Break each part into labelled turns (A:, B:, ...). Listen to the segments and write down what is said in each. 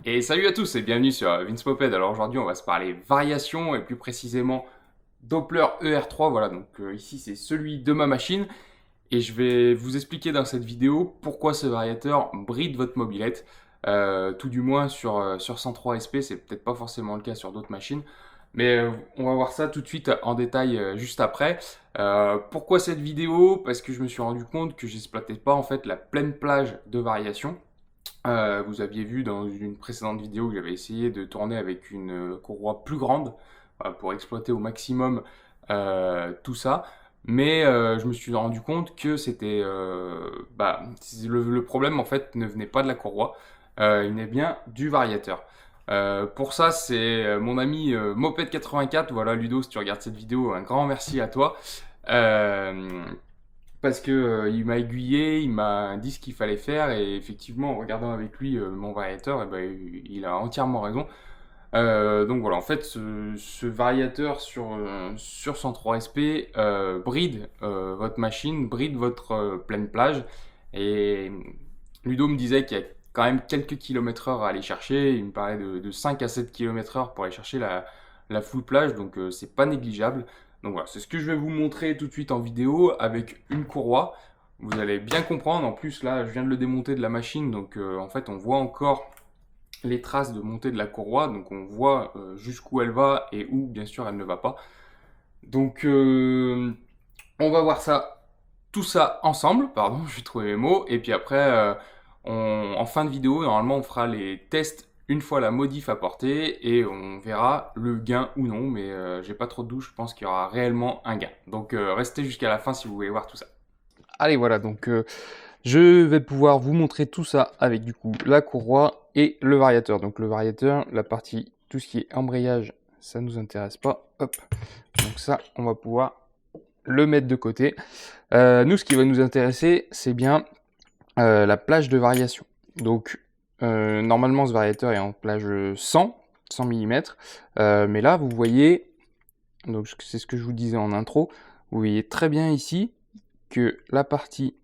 A: Et salut à tous et bienvenue sur Vince Moped. Alors aujourd'hui on va se parler variation et plus précisément Doppler ER3. Voilà, donc ici c'est celui de ma machine et je vais vous expliquer dans cette vidéo pourquoi ce variateur bride votre mobilette. Tout du moins sur 103 SP, c'est peut-être pas forcément le cas sur d'autres machines. Mais on va voir ça tout de suite en détail juste après. Pourquoi cette vidéo? Parce que je me suis rendu compte que j'exploitais pas en fait la pleine plage de variation. Vous aviez vu dans une précédente vidéo que j'avais essayé de tourner avec une courroie plus grande pour exploiter au maximum tout ça. Mais je me suis rendu compte que c'était le problème en fait ne venait pas de la courroie, il venait bien du variateur. Pour ça, c'est mon ami Moped84. Voilà, Ludo, si tu regardes cette vidéo, un grand merci à toi. Euh, Parce que il m'a aiguillé, il m'a dit ce qu'il fallait faire et effectivement en regardant avec lui mon variateur, eh ben, il a entièrement raison. Donc voilà, en fait ce variateur sur 103 SP bride votre machine, bride votre pleine plage et Ludo me disait qu'il y a quand même quelques kilomètres heure à aller chercher, il me parlait de 5 à 7 kilomètres heure pour aller chercher la full plage, donc c'est pas négligeable. Donc voilà, c'est ce que je vais vous montrer tout de suite en vidéo avec une courroie. Vous allez bien comprendre. En plus, là, je viens de le démonter de la machine. Donc, en fait, on voit encore les traces de montée de la courroie. Donc, on voit jusqu'où elle va et où, bien sûr, elle ne va pas. Donc, on va voir ça, tout ça ensemble. Pardon, je vais trouver mes mots. Et puis après, en fin de vidéo, normalement, on fera les tests une fois la modif apportée et on verra le gain ou non. Mais j'ai pas trop de doute, je pense qu'il y aura réellement un gain. Donc, restez jusqu'à la fin si vous voulez voir tout ça. Allez, voilà, donc je vais pouvoir vous montrer tout ça avec du coup la courroie et le variateur. Donc le variateur, la partie, tout ce qui est embrayage, ça nous intéresse pas. Hop, donc ça, on va pouvoir le mettre de côté. Nous, ce qui va nous intéresser, c'est bien la plage de variation. Donc normalement, ce variateur est en plage 100 mm. Mais là, vous voyez, donc c'est ce que je vous disais en intro, vous voyez très bien ici que la partie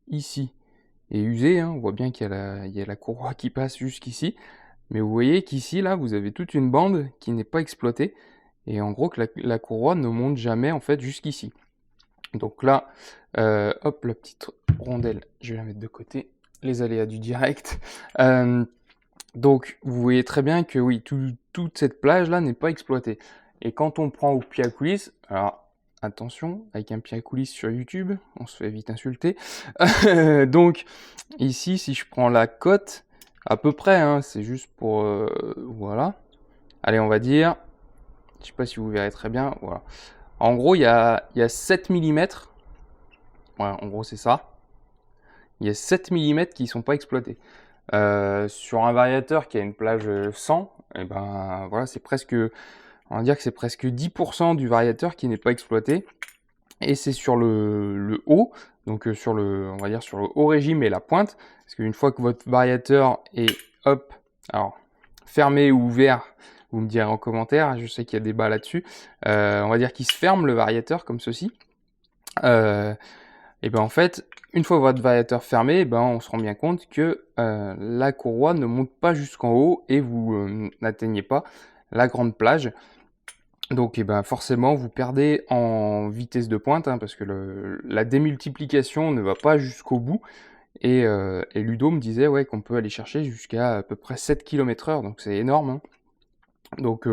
A: ici est usée, hein. On voit bien il y a la courroie qui passe jusqu'ici, mais vous voyez qu'ici, là, vous avez toute une bande qui n'est pas exploitée, et en gros que la courroie ne monte jamais en fait jusqu'ici. Donc là, hop, la petite rondelle, je vais la mettre de côté, les aléas du direct. Donc vous voyez très bien que oui, toute cette plage là n'est pas exploitée. Et quand on prend au pied à coulisses, alors attention, avec un pied à coulisses sur YouTube, on se fait vite insulter. Donc ici, si je prends la cote, à peu près, hein, c'est juste pour voilà. Allez, on va dire, je sais pas si vous verrez très bien, voilà. En gros, il y a 7 mm, voilà, en gros c'est ça. Il y a 7 mm qui sont pas exploités. Sur un variateur qui a une plage 100, et ben voilà, c'est presque, on va dire que c'est presque 10% du variateur qui n'est pas exploité. Et c'est sur le haut, donc sur le, on va dire sur le haut régime et la pointe, parce qu'une fois que votre variateur est, hop, alors fermé ou ouvert, vous me direz en commentaire, je sais qu'il y a débat là-dessus, on va dire qu'il se ferme le variateur comme ceci. Et ben en fait, une fois votre variateur fermé, ben on se rend bien compte que la courroie ne monte pas jusqu'en haut et vous n'atteignez pas la grande plage. Donc ben, forcément, vous perdez en vitesse de pointe, hein, parce que la démultiplication ne va pas jusqu'au bout. Et Ludo me disait ouais, qu'on peut aller chercher jusqu'à à peu près 7 km/h, donc c'est énorme, hein. Donc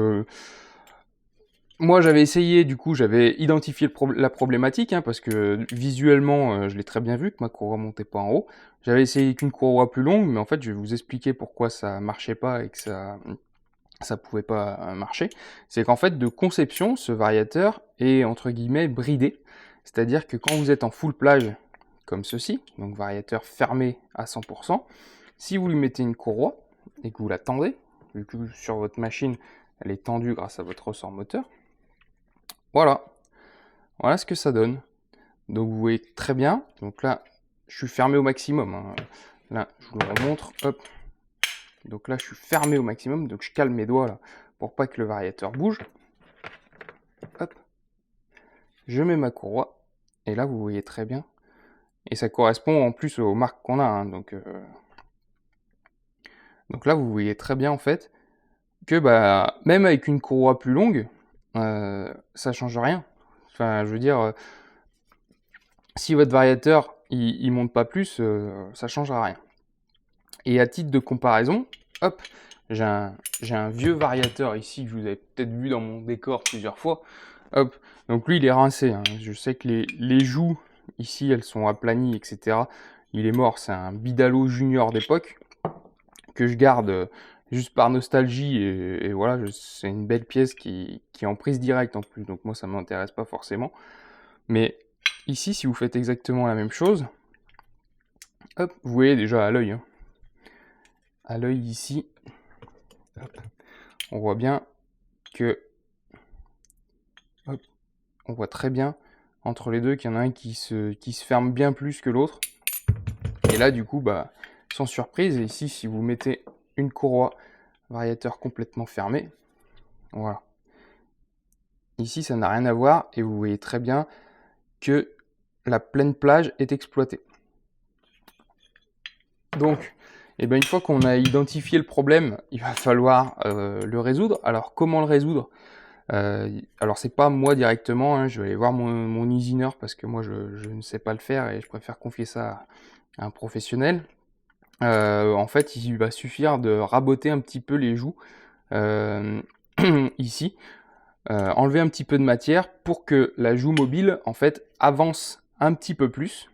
A: moi j'avais essayé, du coup j'avais identifié la problématique, hein, parce que visuellement je l'ai très bien vu que ma courroie montait pas en haut. J'avais essayé qu'une courroie plus longue, mais en fait je vais vous expliquer pourquoi ça marchait pas et que ça pouvait pas marcher. C'est qu'en fait de conception, ce variateur est entre guillemets bridé. C'est-à-dire que quand vous êtes en full plage comme ceci, donc variateur fermé à 100%, si vous lui mettez une courroie et que vous la tendez, vu que sur votre machine elle est tendue grâce à votre ressort moteur, voilà, voilà ce que ça donne. Donc vous voyez très bien, donc là je suis fermé au maximum, hein. Là je vous le remontre, hop, donc là je suis fermé au maximum, donc je cale mes doigts là pour pas que le variateur bouge. Hop, je mets ma courroie, et là vous voyez très bien, et ça correspond en plus aux marques qu'on a, hein, donc Donc là, vous voyez très bien en fait que bah, même avec une courroie plus longue, ça change rien. Enfin, je veux dire, si votre variateur il monte pas plus, ça changera rien. Et à titre de comparaison, hop, j'ai un vieux variateur ici que vous avez peut-être vu dans mon décor plusieurs fois. Hop, donc lui il est rincé, hein. Je sais que les joues ici elles sont aplanies, etc. Il est mort, c'est un Bidalo Junior d'époque que je garde juste par nostalgie et voilà, c'est une belle pièce qui est en prise directe en plus, donc moi ça m'intéresse pas forcément. Mais ici, si vous faites exactement la même chose, hop, vous voyez déjà à l'œil, hein. À l'œil ici, hop, on voit bien que, hop, on voit très bien entre les deux qu'il y en a un qui se ferme bien plus que l'autre. Et là, du coup, bah, sans surprise, et ici, si vous mettez une courroie variateur complètement fermée, voilà. Ici, ça n'a rien à voir, et vous voyez très bien que la pleine plage est exploitée. Donc, et ben une fois qu'on a identifié le problème, il va falloir le résoudre. Alors, comment le résoudre? Alors, c'est pas moi directement, hein, je vais aller voir mon usineur parce que moi, je ne sais pas le faire et je préfère confier ça à un professionnel. En fait, il va suffire de raboter un petit peu les joues ici, enlever un petit peu de matière pour que la joue mobile, en fait, avance un petit peu plus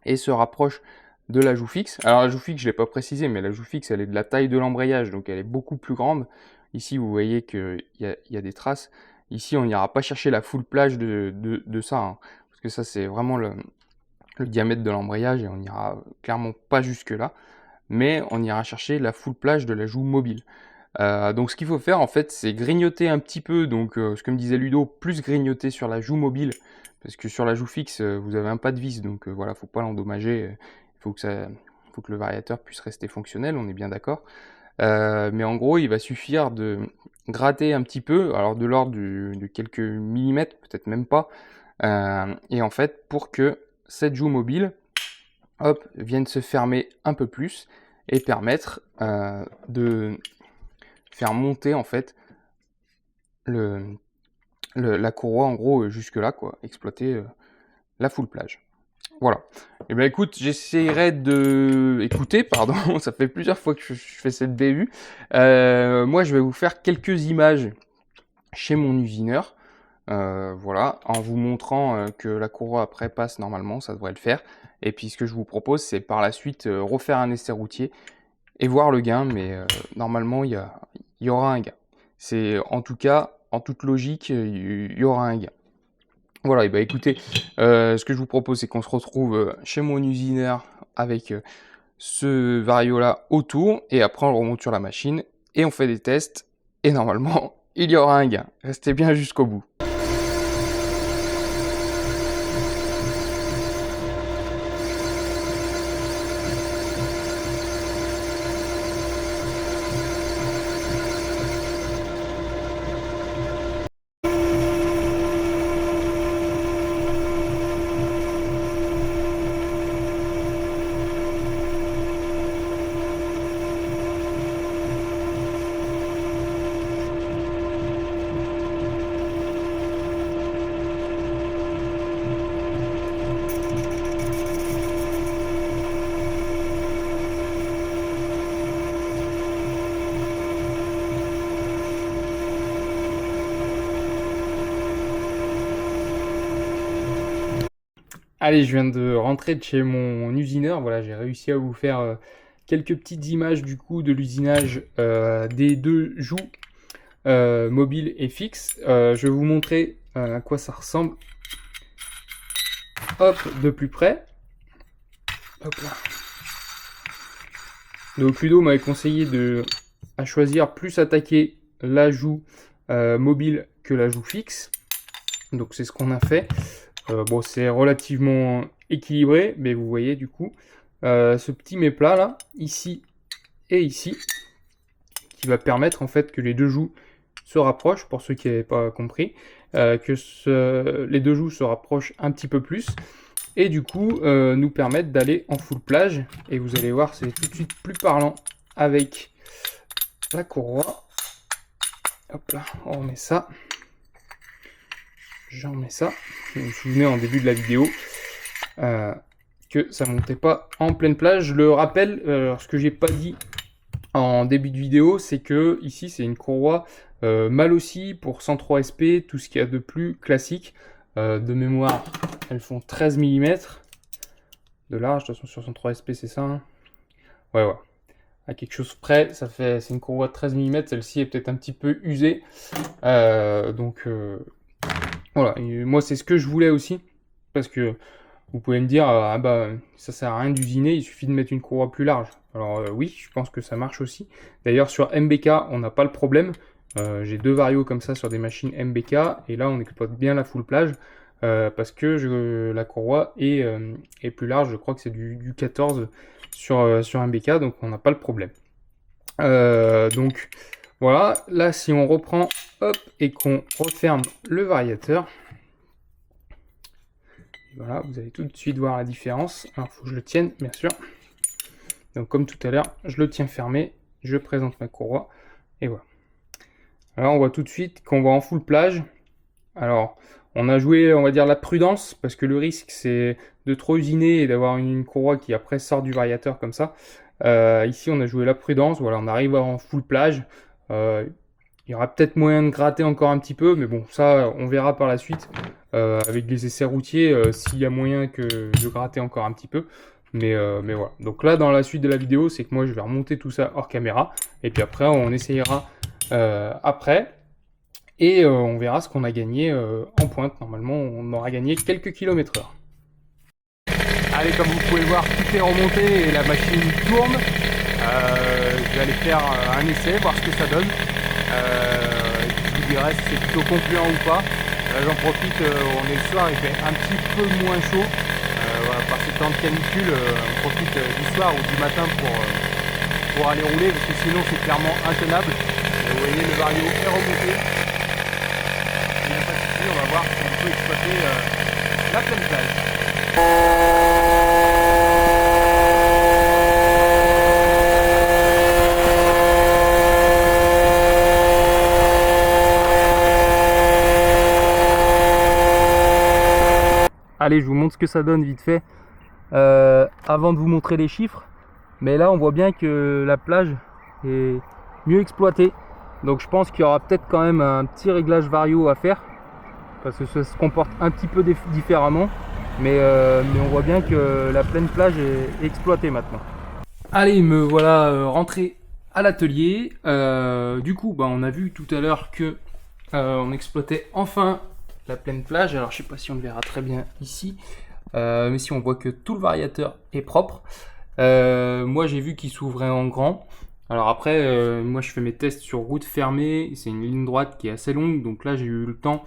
A: et se rapproche de la joue fixe. Alors la joue fixe, je ne l'ai pas précisé, mais la joue fixe, elle est de la taille de l'embrayage, donc elle est beaucoup plus grande. Ici, vous voyez qu'il y a des traces. Ici, on n'ira pas chercher la full plage de ça, hein, parce que ça, c'est vraiment le diamètre de l'embrayage, et on n'ira clairement pas jusque là, mais on ira chercher la full plage de la joue mobile. Donc ce qu'il faut faire en fait, c'est grignoter un petit peu, donc ce que me disait Ludo, plus grignoter sur la joue mobile, parce que sur la joue fixe, vous avez un pas de vis, donc voilà, faut pas l'endommager, il faut que le variateur puisse rester fonctionnel, on est bien d'accord. Mais en gros, il va suffire de gratter un petit peu, alors de l'ordre de quelques millimètres, peut-être même pas, et en fait, pour que cette joue mobile, hop, vienne se fermer un peu plus, et permettre de faire monter en fait la courroie en gros jusque là, quoi, exploiter la full plage. Voilà. Et ben écoute, j'essaierai de écouter, pardon, ça fait plusieurs fois que je fais cette BU. Moi, je vais vous faire quelques images chez mon usineur. Voilà, en vous montrant que la courroie après passe normalement, ça devrait le faire. Et puis ce que je vous propose, c'est par la suite refaire un essai routier et voir le gain, mais normalement il y aura un gain. C'est en tout cas, en toute logique, il y aura un gain. Voilà, et bah écoutez, ce que je vous propose, c'est qu'on se retrouve chez mon usineur avec ce vario là autour, et après on le remonte sur la machine et on fait des tests, et normalement il y aura un gain. Restez bien jusqu'au bout. Allez, je viens de rentrer de chez mon usineur. Voilà, j'ai réussi à vous faire quelques petites images du coup de l'usinage des deux joues mobiles et fixes. Je vais vous montrer à quoi ça ressemble. Hop, de plus près. Hop là. Donc Ludo m'avait conseillé à choisir plus attaquer la joue mobile que la joue fixe. Donc c'est ce qu'on a fait. Bon, c'est relativement équilibré, mais vous voyez du coup ce petit méplat là, ici et ici, qui va permettre en fait que les deux joues se rapprochent, pour ceux qui n'avaient pas compris, que les deux joues se rapprochent un petit peu plus, et du coup nous permettent d'aller en full plage, et vous allez voir, c'est tout de suite plus parlant avec la courroie. Hop là, on remet ça. J'en mets ça. Vous vous souvenez en début de la vidéo que ça montait pas en pleine plage. Je le rappelle, ce que j'ai pas dit en début de vidéo, c'est que ici c'est une courroie mal aussi pour 103 SP, tout ce qu'il y a de plus classique. De mémoire, elles font 13 mm de large. De toute façon, sur 103 SP, c'est ça. Hein. Ouais. À quelque chose près, c'est une courroie de 13 mm. Celle-ci est peut-être un petit peu usée. Voilà, et moi c'est ce que je voulais aussi, parce que vous pouvez me dire, ah bah ça sert à rien d'usiner, il suffit de mettre une courroie plus large. Alors oui, je pense que ça marche aussi. D'ailleurs sur MBK, on n'a pas le problème. J'ai 2 varios comme ça sur des machines MBK, et là on exploite bien la full plage, parce que la courroie est plus large, je crois que c'est du 14 sur MBK, donc on n'a pas le problème. Donc voilà, là si on reprend, hop, et qu'on referme le variateur, voilà, vous allez tout de suite voir la différence. Alors il faut que je le tienne, bien sûr. Donc comme tout à l'heure, je le tiens fermé, je présente ma courroie, et voilà. Alors on voit tout de suite qu'on va en full plage. Alors on a joué, on va dire, la prudence, parce que le risque c'est de trop usiner et d'avoir une courroie qui après sort du variateur comme ça. Ici on a joué la prudence, voilà, on arrive en full plage. Il y aura peut-être moyen de gratter encore un petit peu, mais bon, ça on verra par la suite avec les essais routiers s'il y a moyen de gratter encore un petit peu. Mais voilà. Donc là, dans la suite de la vidéo, c'est que moi je vais remonter tout ça hors caméra, et puis après on essayera après, et on verra ce qu'on a gagné en pointe. Normalement, on aura gagné quelques kilomètres/heure. Allez, comme vous pouvez le voir, tout est remonté et la machine tourne. Je vais aller faire un essai, voir ce que ça donne. Je vous dirai si c'est plutôt concluant ou pas. Là j'en profite, on est le soir, il fait un petit peu moins chaud. Voilà, par ces temps de canicule, on profite du soir ou du matin pour aller rouler, parce que sinon c'est clairement intenable. Et vous voyez, le vario est remonté. Il n'y a pas de souci, on va voir si on peut exploiter la pleine plage. Allez, je vous montre ce que ça donne vite fait avant de vous montrer les chiffres. Mais là, on voit bien que la plage est mieux exploitée. Donc je pense qu'il y aura peut-être quand même un petit réglage vario à faire, parce que ça se comporte un petit peu différemment. Mais on voit bien que la pleine plage est exploitée maintenant. Allez, me voilà rentré à l'atelier. Du coup, on a vu tout à l'heure que on exploitait enfin la pleine plage. Alors je sais pas si on le verra très bien ici, mais si on voit que tout le variateur est propre. Moi j'ai vu qu'il s'ouvrait en grand. Alors après, moi je fais mes tests sur route fermée, c'est une ligne droite qui est assez longue, donc là j'ai eu le temps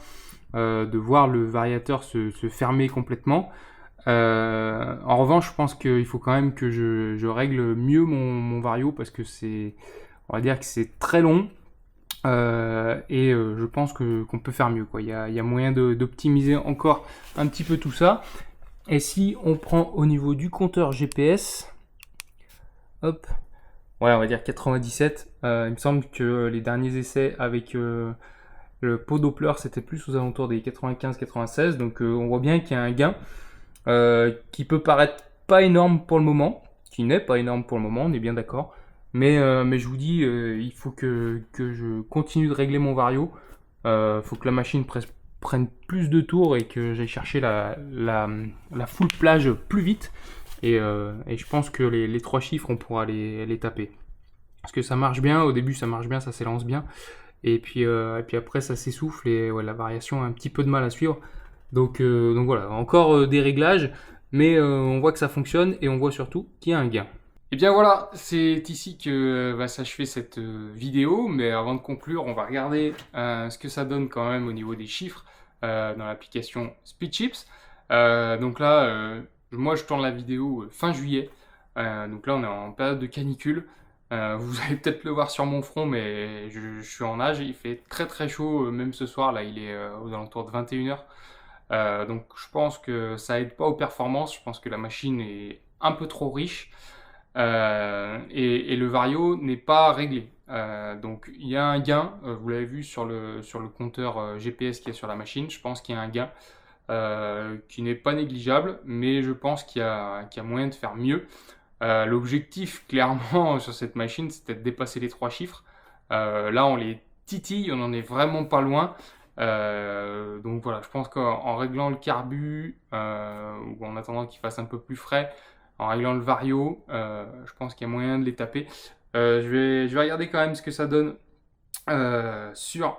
A: de voir le variateur se fermer complètement. En revanche, je pense qu'il faut quand même que je règle mieux mon vario, parce que on va dire que c'est très long. Je pense qu'on peut faire mieux, quoi. Il y a moyen d'optimiser encore un petit peu tout ça. Et si on prend au niveau du compteur GPS, hop, ouais, on va dire 97. Il me semble que les derniers essais avec le pot Doppler, c'était plus aux alentours des 95-96. Donc on voit bien qu'il y a un gain qui peut paraître pas énorme pour le moment, qui n'est pas énorme pour le moment, on est bien d'accord. Mais je vous dis, il faut que je continue de régler mon vario. Faut que la machine prenne plus de tours et que j'aille chercher la full plage plus vite. Et je pense que les 3 chiffres, on pourra les taper. Parce que ça marche bien, au début ça marche bien, ça s'élance bien. Et puis après ça s'essouffle et ouais, la variation a un petit peu de mal à suivre. Donc voilà, encore des réglages, mais on voit que ça fonctionne et on voit surtout qu'il y a un gain. Et bien voilà, c'est ici que va s'achever cette vidéo, mais avant de conclure, on va regarder ce que ça donne quand même au niveau des chiffres dans l'application SpeedChips. Donc là, moi je tourne la vidéo fin juillet, donc là on est en période de canicule. Vous allez peut-être le voir sur mon front, mais je suis en nage, il fait très très chaud, même ce soir, là il est aux alentours de 21h. Donc je pense que ça aide pas aux performances, je pense que la machine est un peu trop riche. et le vario n'est pas réglé. Donc il y a un gain, vous l'avez vu sur le compteur GPS qui est sur la machine, je pense qu'il y a un gain qui n'est pas négligeable, mais je pense qu'il y a moyen de faire mieux. L'objectif, clairement, sur cette machine, c'était de dépasser les 3 chiffres. Là, on les titille, on n'en est vraiment pas loin. Donc voilà, je pense qu'en réglant le carbu, ou en attendant qu'il fasse un peu plus frais, en réglant le vario, je pense qu'il y a moyen de les taper. Je vais regarder quand même ce que ça donne sur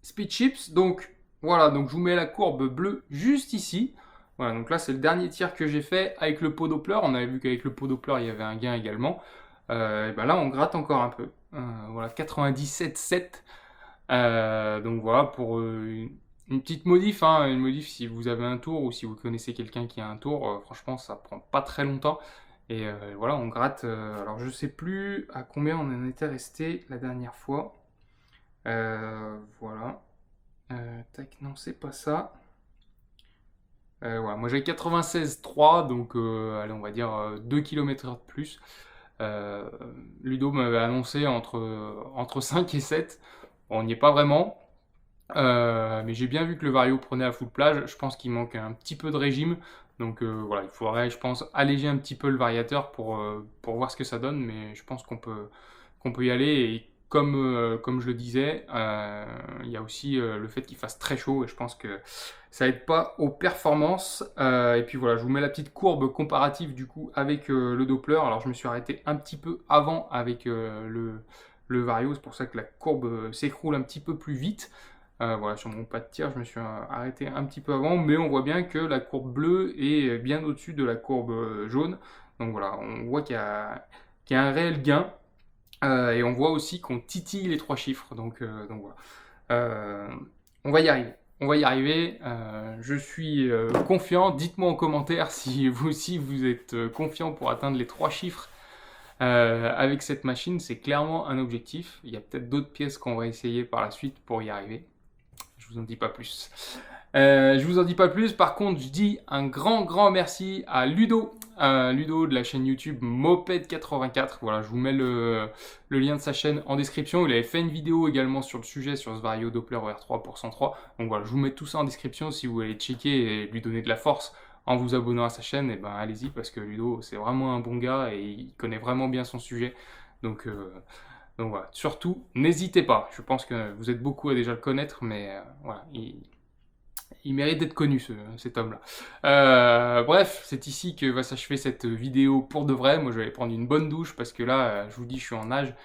A: Speed Chips. Donc voilà, donc je vous mets la courbe bleue juste ici. Voilà, donc là c'est le dernier tir que j'ai fait avec le pot Doppler. On avait vu qu'avec le pot Doppler il y avait un gain également. Et ben là on gratte encore un peu. Voilà, 97,7. Donc voilà pour une petite modif, hein, une modif si vous avez un tour ou si vous connaissez quelqu'un qui a un tour, franchement ça prend pas très longtemps. Et voilà, on gratte. Alors je sais plus à combien on en était resté la dernière fois. Voilà. Tac, non, c'est pas ça. Voilà, moi j'ai 96,3, donc allez, on va dire 2 km/h de plus. Ludo m'avait annoncé entre 5 et 7. Bon, on n'y est pas vraiment. Mais j'ai bien vu que le vario prenait à full plage. Je pense qu'il manque un petit peu de régime. Donc voilà, il faudrait, je pense, alléger un petit peu le variateur pour voir ce que ça donne. Mais je pense qu'on peut y aller. Et comme je le disais, il y a aussi le fait qu'il fasse très chaud. Et je pense que ça aide pas aux performances. Et puis voilà, je vous mets la petite courbe comparative du coup avec le Doppler. Alors je me suis arrêté un petit peu avant avec le vario. C'est pour ça que la courbe s'écroule un petit peu plus vite. Voilà, sur mon pas de tir, je me suis arrêté un petit peu avant, mais on voit bien que la courbe bleue est bien au-dessus de la courbe jaune. Donc voilà, on voit qu'il y a un réel gain. Et on voit aussi qu'on titille les 3 chiffres. Donc voilà. On va y arriver. On va y arriver. Je suis confiant. Dites-moi en commentaire si vous aussi vous êtes confiant pour atteindre les 3 chiffres avec cette machine. C'est clairement un objectif. Il y a peut-être d'autres pièces qu'on va essayer par la suite pour y arriver. Je vous en dis pas plus. Je vous en dis pas plus. Par contre, je dis un grand merci à Ludo. Ludo de la chaîne YouTube Moped84. Voilà, je vous mets le lien de sa chaîne en description. Il avait fait une vidéo également sur le sujet, sur ce Vario Doppler R3 pour 103. Donc voilà, je vous mets tout ça en description si vous voulez checker et lui donner de la force en vous abonnant à sa chaîne. Et ben allez-y parce que Ludo c'est vraiment un bon gars et il connaît vraiment bien son sujet. Donc voilà, surtout, n'hésitez pas. Je pense que vous êtes beaucoup à déjà le connaître, mais voilà, il mérite d'être connu, cet homme-là. Bref, c'est ici que va s'achever cette vidéo pour de vrai. Moi, je vais aller prendre une bonne douche parce que là, je vous dis, je suis en nage.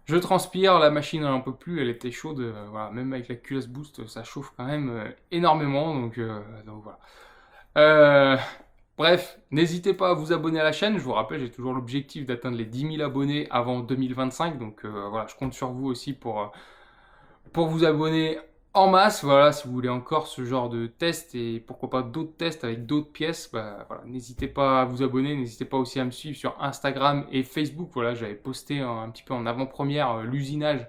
A: Je transpire, la machine elle en peut plus, elle était chaude. Voilà, même avec la culasse boost, ça chauffe quand même énormément. Donc voilà. Bref, n'hésitez pas à vous abonner à la chaîne. Je vous rappelle, j'ai toujours l'objectif d'atteindre les 10 000 abonnés avant 2025. Donc voilà, je compte sur vous aussi pour vous abonner en masse. Voilà, si vous voulez encore ce genre de test et pourquoi pas d'autres tests avec d'autres pièces, bah, voilà, n'hésitez pas à vous abonner. N'hésitez pas aussi à me suivre sur Instagram et Facebook. Voilà, j'avais posté un petit peu en avant-première l'usinage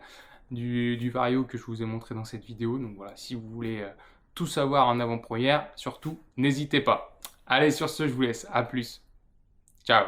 A: du Vario que je vous ai montré dans cette vidéo. Donc voilà, si vous voulez tout savoir en avant-première, surtout, n'hésitez pas. Allez, sur ce, je vous laisse. À plus. Ciao.